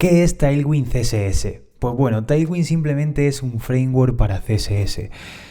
¿Qué es Tailwind CSS? Pues bueno, Tailwind simplemente es un framework para CSS.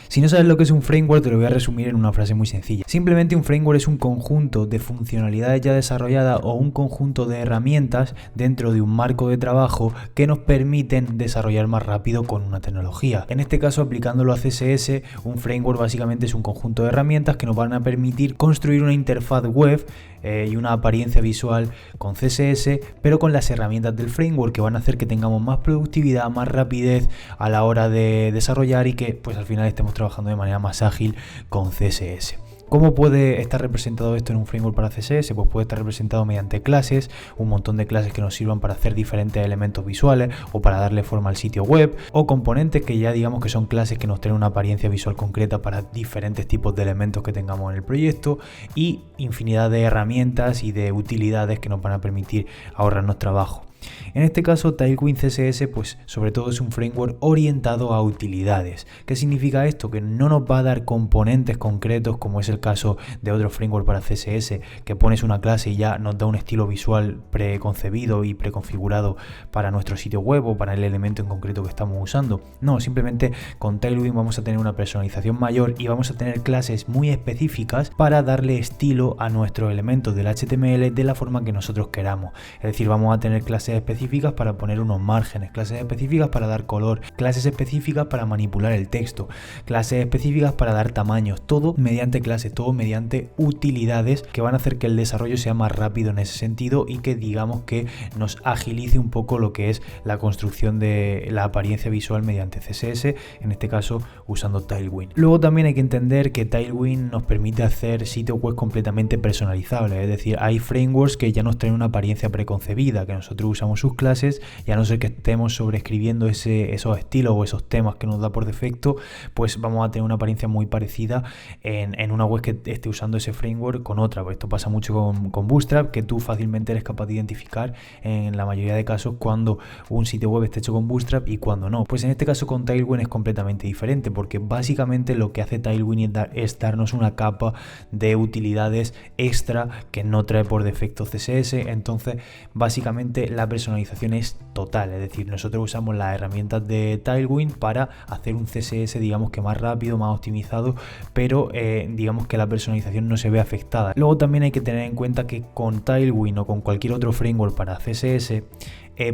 Si no sabes lo que es un framework, te lo voy a resumir en una frase muy sencilla. Simplemente un framework es un conjunto de funcionalidades ya desarrolladas o un conjunto de herramientas dentro de un marco de trabajo que nos permiten desarrollar más rápido con una tecnología. En este caso, aplicándolo a CSS, un framework básicamente es un conjunto de herramientas que nos van a permitir construir una interfaz web y una apariencia visual con CSS, pero con las herramientas del framework que van a hacer que tengamos más productividad, más rapidez a la hora de desarrollar y que pues al final estemos trabajando de manera más ágil con CSS. ¿Cómo puede estar representado esto en un framework para CSS? Pues puede estar representado mediante clases, un montón de clases que nos sirvan para hacer diferentes elementos visuales o para darle forma al sitio web, o componentes que ya digamos que son clases que nos tienen una apariencia visual concreta para diferentes tipos de elementos que tengamos en el proyecto, y infinidad de herramientas y de utilidades que nos van a permitir ahorrarnos trabajo. En este caso, Tailwind CSS pues sobre todo es un framework orientado a utilidades. ¿Qué significa esto? Que no nos va a dar componentes concretos como es el caso de otro framework para CSS, que pones una clase y ya nos da un estilo visual preconcebido y preconfigurado para nuestro sitio web o para el elemento en concreto que estamos usando. No, simplemente con Tailwind vamos a tener una personalización mayor y vamos a tener clases muy específicas para darle estilo a nuestros elementos del HTML de la forma que nosotros queramos. Es decir, vamos a tener clases específicas para poner unos márgenes, clases específicas para dar color, clases específicas para manipular el texto, clases específicas para dar tamaños, todo mediante clases, todo mediante utilidades que van a hacer que el desarrollo sea más rápido en ese sentido y que digamos que nos agilice un poco lo que es la construcción de la apariencia visual mediante CSS, en este caso usando Tailwind. Luego también hay que entender que Tailwind nos permite hacer sitios web completamente personalizables, es decir, hay frameworks que ya nos traen una apariencia preconcebida, que nosotros usamos sus clases y a no ser que estemos sobreescribiendo esos estilos o esos temas que nos da por defecto, pues vamos a tener una apariencia muy parecida en una web que esté usando ese framework con otra. Pues esto pasa mucho con Bootstrap, que tú fácilmente eres capaz de identificar en la mayoría de casos cuando un sitio web está hecho con Bootstrap y cuando no. Pues en este caso con Tailwind es completamente diferente, porque básicamente lo que hace Tailwind es darnos una capa de utilidades extra que no trae por defecto CSS. Entonces básicamente la personalización es total, es decir, nosotros usamos las herramientas de Tailwind para hacer un CSS digamos que más rápido, más optimizado, pero digamos que la personalización no se ve afectada. Luego también hay que tener en cuenta que con Tailwind o con cualquier otro framework para CSS,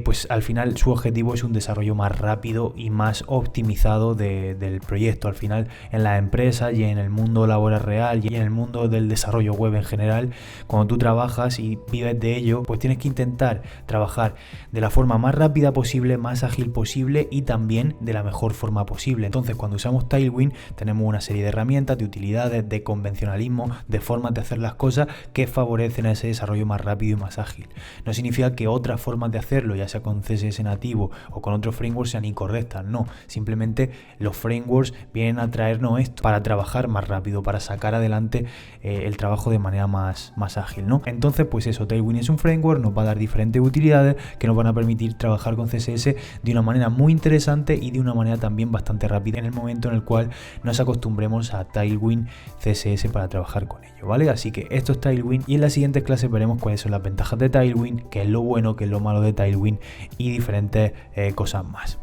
pues al final su objetivo es un desarrollo más rápido y más optimizado del proyecto. Al final en las empresas y en el mundo laboral real y en el mundo del desarrollo web en general, cuando tú trabajas y vives de ello, pues tienes que intentar trabajar de la forma más rápida posible, más ágil posible y también de la mejor forma posible. Entonces cuando usamos Tailwind tenemos una serie de herramientas, de utilidades, de convencionalismo, de formas de hacer las cosas que favorecen a ese desarrollo más rápido y más ágil. No significa que otras formas de hacerlo, ya sea con CSS nativo o con otros frameworks, sean incorrectas, no, simplemente los frameworks vienen a traernos esto para trabajar más rápido, para sacar adelante el trabajo de manera más ágil, ¿no? Entonces pues eso, Tailwind es un framework, nos va a dar diferentes utilidades que nos van a permitir trabajar con CSS de una manera muy interesante y de una manera también bastante rápida en el momento en el cual nos acostumbremos a Tailwind CSS para trabajar con ello, ¿vale? Así que esto es Tailwind y en las siguientes clases veremos cuáles son las ventajas de Tailwind, qué es lo bueno, qué es lo malo de Tailwind y diferentes cosas más.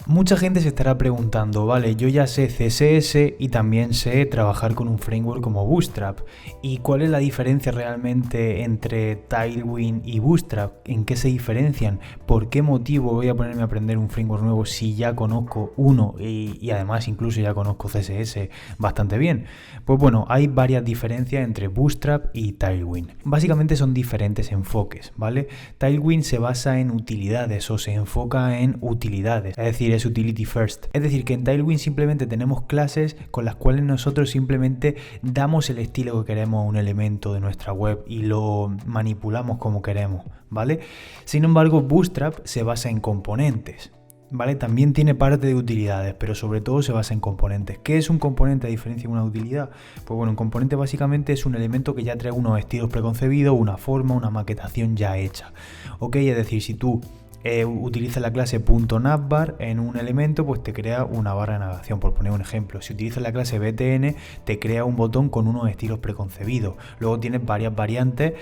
Mucha gente se estará preguntando, vale, yo ya sé CSS y también sé trabajar con un framework como Bootstrap, ¿y cuál es la diferencia realmente entre Tailwind y Bootstrap? ¿En qué se diferencian? ¿Por qué motivo voy a ponerme a aprender un framework nuevo si ya conozco uno y además incluso ya conozco CSS bastante bien? Pues bueno, hay varias diferencias entre Bootstrap y Tailwind. Básicamente son diferentes enfoques, ¿vale? Tailwind se basa en utilidades o se enfoca en utilidades, es decir, es utility first. Es decir, que en Tailwind simplemente tenemos clases con las cuales nosotros simplemente damos el estilo que queremos a un elemento de nuestra web y lo manipulamos como queremos, ¿vale? Sin embargo, Bootstrap se basa en componentes, ¿vale? También tiene parte de utilidades, pero sobre todo se basa en componentes. ¿Qué es un componente a diferencia de una utilidad? Pues bueno, un componente básicamente es un elemento que ya trae unos estilos preconcebidos, una forma, una maquetación ya hecha, ¿ok? Es decir, si tú utilizas la clase .navbar en un elemento, pues te crea una barra de navegación, por poner un ejemplo. Si utilizas la clase btn, te crea un botón con unos estilos preconcebidos. Luego tienes varias variantes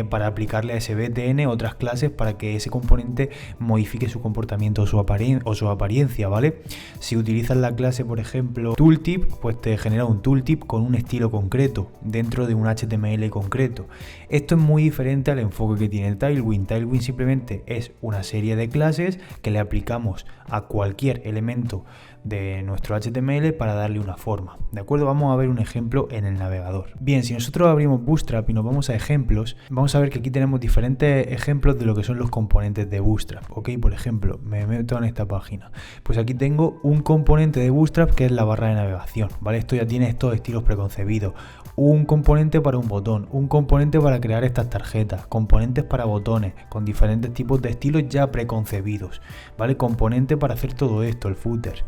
para aplicarle a ese btn otras clases para que ese componente modifique su comportamiento o su apariencia, ¿vale? Si utilizas la clase, por ejemplo, tooltip, pues te genera un tooltip con un estilo concreto dentro de un HTML concreto. Esto es muy diferente al enfoque que tiene el Tailwind. Tailwind simplemente es una serie de clases que le aplicamos a cualquier elemento de nuestro HTML para darle una forma. ¿De acuerdo? Vamos a ver un ejemplo en el navegador. Bien, si nosotros abrimos Bootstrap y nos vamos a ejemplos, vamos a ver que aquí tenemos diferentes ejemplos de lo que son los componentes de Bootstrap. Ok, por ejemplo, me meto en esta página. Pues aquí tengo un componente de Bootstrap que es la barra de navegación, ¿vale? Esto ya tiene estos estilos preconcebidos. Un componente para un botón, un componente para crear estas tarjetas, componentes para botones con diferentes tipos de estilos ya preconcebidos, ¿vale? Componente para hacer todo esto, el footer,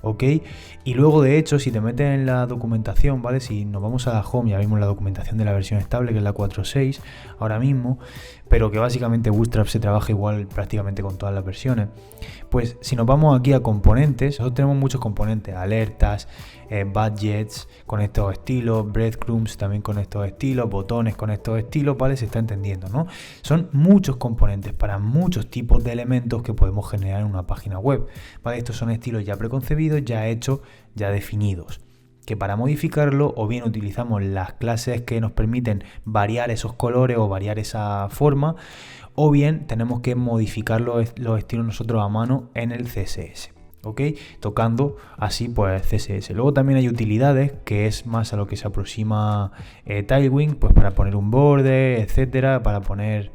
¿ok? Y luego, de hecho, si te metes en la documentación, ¿vale? Si nos vamos a la home, ya vimos la documentación de la versión estable, que es la 4.6 ahora mismo, pero que básicamente Bootstrap se trabaja igual prácticamente con todas las versiones. Pues si nos vamos aquí a componentes, nosotros tenemos muchos componentes, alertas, budgets con estos estilos, breadcrumbs también con estos estilos, botones con estos estilos, ¿vale? Se está entendiendo, ¿no? Son muchos componentes para muchos tipos de elementos que podemos generar en una página web, ¿vale? Estos son estilos ya preconcebidos, ya hechos, ya definidos, que para modificarlo o bien utilizamos las clases que nos permiten variar esos colores o variar esa forma, o bien tenemos que modificar los estilos nosotros a mano en el CSS. ¿Ok? Tocando así pues CSS. Luego también hay utilidades, que es más a lo que se aproxima Tailwind, pues para poner un borde, etcétera, para poner,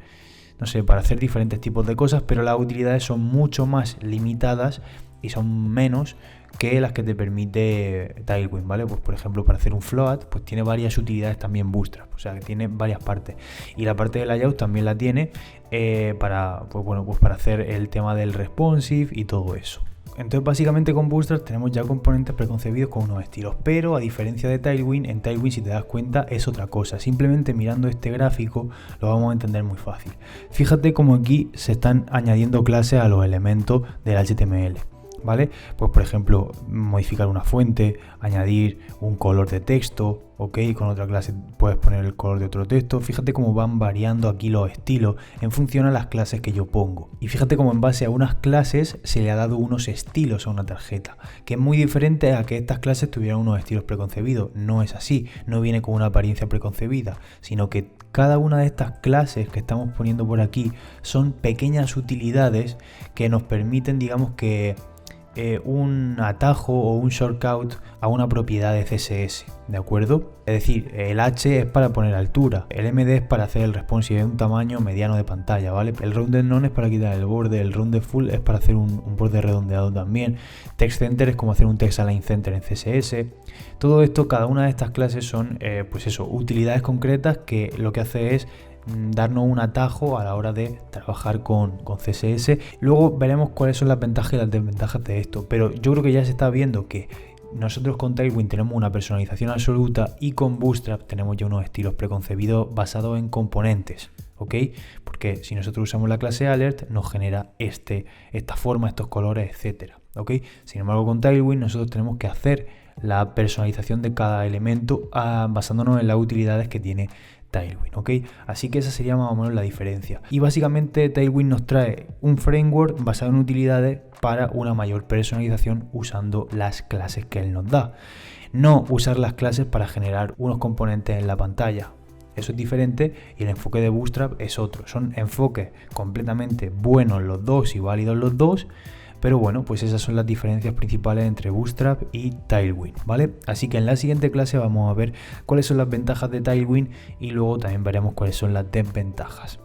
no sé, para hacer diferentes tipos de cosas, pero las utilidades son mucho más limitadas y son menos que las que te permite Tailwind, ¿vale? Pues por ejemplo, para hacer un float, pues tiene varias utilidades también Bootstrap, o sea que tiene varias partes. Y la parte de layout también la tiene para hacer el tema del responsive y todo eso. Entonces básicamente con Bootstrap tenemos ya componentes preconcebidos con unos estilos, pero a diferencia de Tailwind, en Tailwind, si te das cuenta, es otra cosa. Simplemente mirando este gráfico lo vamos a entender muy fácil. Fíjate cómo aquí se están añadiendo clases a los elementos del HTML, ¿vale? Pues por ejemplo, modificar una fuente, añadir un color de texto, ok, con otra clase puedes poner el color de otro texto. Fíjate cómo van variando aquí los estilos en función a las clases que yo pongo. Y fíjate cómo en base a unas clases se le ha dado unos estilos a una tarjeta, que es muy diferente a que estas clases tuvieran unos estilos preconcebidos. No es así, no viene con una apariencia preconcebida, sino que cada una de estas clases que estamos poniendo por aquí son pequeñas utilidades que nos permiten, digamos que un atajo o un shortcut a una propiedad de CSS, ¿de acuerdo? Es decir, el H es para poner altura, el MD es para hacer el responsive de un tamaño mediano de pantalla, ¿vale? El rounded none es para quitar el borde, el rounded full es para hacer un borde redondeado también, text center es como hacer un text align center en CSS. Todo esto, cada una de estas clases son pues eso, utilidades concretas que lo que hace es darnos un atajo a la hora de trabajar con CSS. Luego veremos cuáles son las ventajas y las desventajas de esto, pero yo creo que ya se está viendo que nosotros con Tailwind tenemos una personalización absoluta y con Bootstrap tenemos ya unos estilos preconcebidos basados en componentes, ¿ok? Porque si nosotros usamos la clase alert nos genera esta forma, estos colores, etcétera, ¿ok? Sin embargo, con Tailwind nosotros tenemos que hacer la personalización de cada elemento basándonos en las utilidades que tiene Tailwind, ¿ok? Así que esa sería más o menos la diferencia. Y básicamente Tailwind nos trae un framework basado en utilidades para una mayor personalización usando las clases que él nos da. No usar las clases para generar unos componentes en la pantalla. Eso es diferente y el enfoque de Bootstrap es otro. Son enfoques completamente buenos los dos y válidos los dos. Pero bueno, pues esas son las diferencias principales entre Bootstrap y Tailwind, ¿vale? Así que en la siguiente clase vamos a ver cuáles son las ventajas de Tailwind y luego también veremos cuáles son las desventajas.